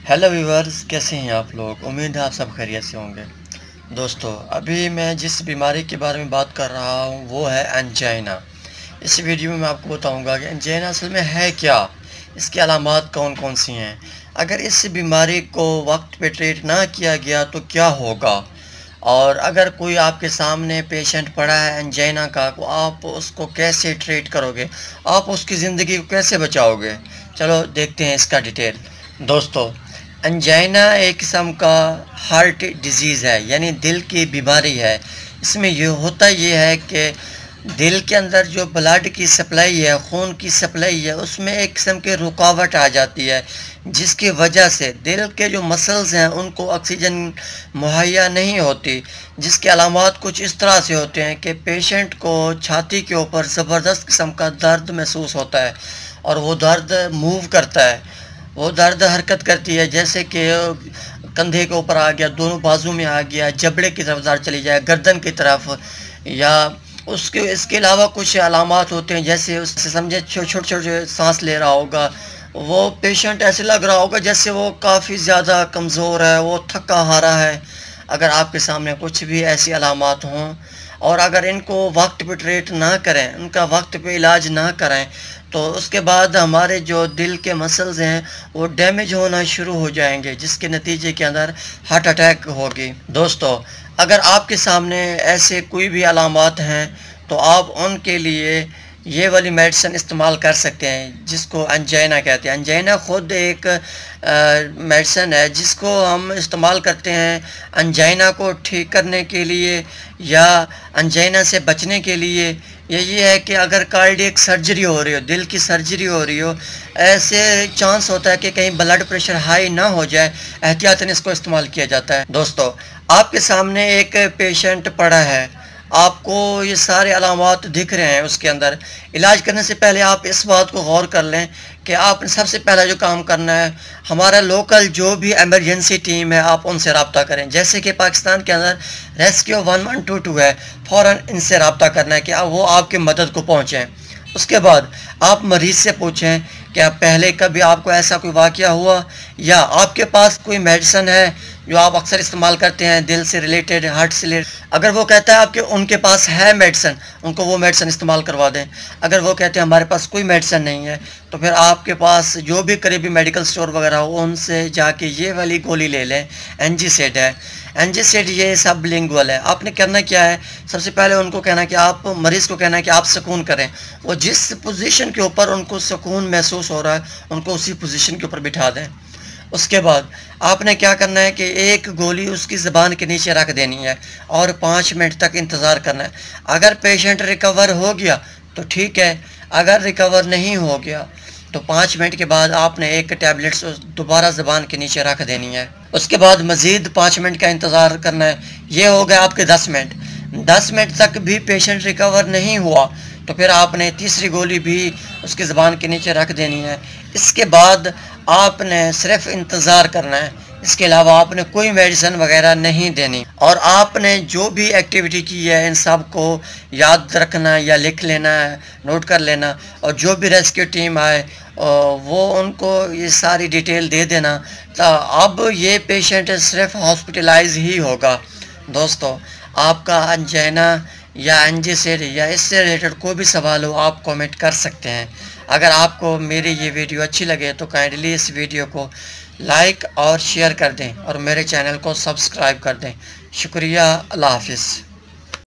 Hello viewers, कैसे हैं आप लोग। उम्मीद है आप सब खैरियत से होंगे। दोस्तों, अभी मैं जिस बीमारी के बारे में बात कर रहा हूँ वो है एंजाइना। इस वीडियो में मैं आपको बताऊंगा कि एंजाइना असल में है क्या, इसकी अलामात कौन कौन सी हैं, अगर इस बीमारी को वक्त पे ट्रीट ना किया गया तो क्या होगा, और अगर कोई आपके सामने पेशेंट पड़ा है एंजाइना का तो आप उसको कैसे ट्रीट करोगे, आप उसकी ज़िंदगी को कैसे बचाओगे। चलो देखते हैं इसका डिटेल। दोस्तों, एंजाइना एक किस्म का हार्ट डिजीज़ है, यानी दिल की बीमारी है। इसमें ये है कि दिल के अंदर जो ब्लड की सप्लाई है, खून की सप्लाई है, उसमें एक किस्म की रुकावट आ जाती है, जिसकी वजह से दिल के जो मसल्स हैं उनको ऑक्सीजन मुहैया नहीं होती। जिसके अलामात कुछ इस तरह से होते हैं कि पेशेंट को छाती के ऊपर ज़बरदस्त किस्म का दर्द महसूस होता है, और वो दर्द मूव करता है, वो दर्द हरकत करती है, जैसे कि कंधे के ऊपर आ गया, दोनों बाजू में आ गया, जबड़े की तरफ दर्द चली जाए, गर्दन की तरफ, या उसके इसके अलावा कुछ अलामात होते हैं, जैसे उससे समझे छोटे छोटे सांस ले रहा होगा, वो पेशेंट ऐसे लग रहा होगा जैसे वो काफ़ी ज़्यादा कमज़ोर है, वो थका हारा है। अगर आपके सामने कुछ भी ऐसी अलामात हों और अगर इनको वक्त पे ट्रीट ना करें, उनका वक्त पे इलाज ना करें, तो उसके बाद हमारे जो दिल के मसल्स हैं वो डैमेज होना शुरू हो जाएंगे, जिसके नतीजे के अंदर हार्ट अटैक होगी। दोस्तों, अगर आपके सामने ऐसे कोई भी अलामात हैं तो आप उनके लिए ये वाली मेडिसिन इस्तेमाल कर सकते हैं, जिसको एंजाइना कहते हैं। एंजाइना ख़ुद एक मेडिसिन है जिसको हम इस्तेमाल करते हैं एंजाइना को ठीक करने के लिए या एंजाइना से बचने के लिए। ये है कि अगर कार्डियक सर्जरी हो रही हो, दिल की सर्जरी हो रही हो, ऐसे चांस होता है कि कहीं ब्लड प्रेशर हाई ना हो जाए, एहतियातन इसको इस्तेमाल किया जाता है। दोस्तों, आपके सामने एक पेशेंट पड़ा है, आपको ये सारे अलामात दिख रहे हैं, उसके अंदर इलाज करने से पहले आप इस बात को गौर कर लें कि आपने सबसे पहला जो काम करना है, हमारा लोकल जो भी एमरजेंसी टीम है आप उनसे रब्ता करें। जैसे कि पाकिस्तान के अंदर रेस्क्यू 1122 है, फ़ौरन इनसे रब्ता करना है कि वो आपकी मदद को पहुँचें। उसके बाद आप मरीज़ से पूछें क्या पहले कभी आपको ऐसा कोई वाक़या हुआ, या आपके पास कोई मेडिसिन है जो आप अक्सर इस्तेमाल करते हैं दिल से रिलेटेड, हार्ट से रिलेटेड। अगर वो कहता है आपके उनके पास है मेडिसिन, उनको वो मेडिसिन इस्तेमाल करवा दें। अगर वो कहते हैं हमारे पास कोई मेडिसिन नहीं है, तो फिर आपके पास जो भी करीबी मेडिकल स्टोर वगैरह हो उनसे जाके ये वाली गोली ले लें, एनजीसेड है। एनजीसेड ये सबलिंगुअल है। आपने करना क्या है, सबसे पहले उनको कहना कि आप मरीज़ को कहना है कि आप सुकून करें, वो जिस पोजीशन के ऊपर उनको सुकून महसूस हो रहा है उनको उसी पोजीशन के ऊपर बिठा दें। उसके बाद आपने क्या करना है कि एक गोली उसकी ज़बान के नीचे रख देनी है और 5 मिनट तक इंतज़ार करना है। अगर पेशेंट रिकवर हो गया तो ठीक है, अगर रिकवर नहीं हो गया तो 5 मिनट के बाद आपने एक टैबलेट्स दोबारा ज़बान के नीचे रख देनी है। उसके बाद मज़ीद 5 मिनट का इंतज़ार करना है। ये हो गया आपके 10 मिनट। 10 मिनट तक भी पेशेंट रिकवर नहीं हुआ तो फिर आपने तीसरी गोली भी उसकी ज़बान के नीचे रख देनी है। इसके बाद आपने सिर्फ इंतज़ार करना है, इसके अलावा आपने कोई मेडिसिन वगैरह नहीं देनी। और आपने जो भी एक्टिविटी की है इन सब को याद रखना या लिख लेना है, नोट कर लेना, और जो भी रेस्क्यू टीम आए वो उनको ये सारी डिटेल दे देना। तो अब ये पेशेंट सिर्फ हॉस्पिटलाइज ही होगा। दोस्तों, आपका एंजाइना या एनजीसेड या इससे रिलेटेड कोई भी सवाल हो आप कमेंट कर सकते हैं। अगर आपको मेरी ये वीडियो अच्छी लगे तो काइंडली इस वीडियो को लाइक और शेयर कर दें और मेरे चैनल को सब्सक्राइब कर दें। शुक्रिया। अल्लाह हाफिज़।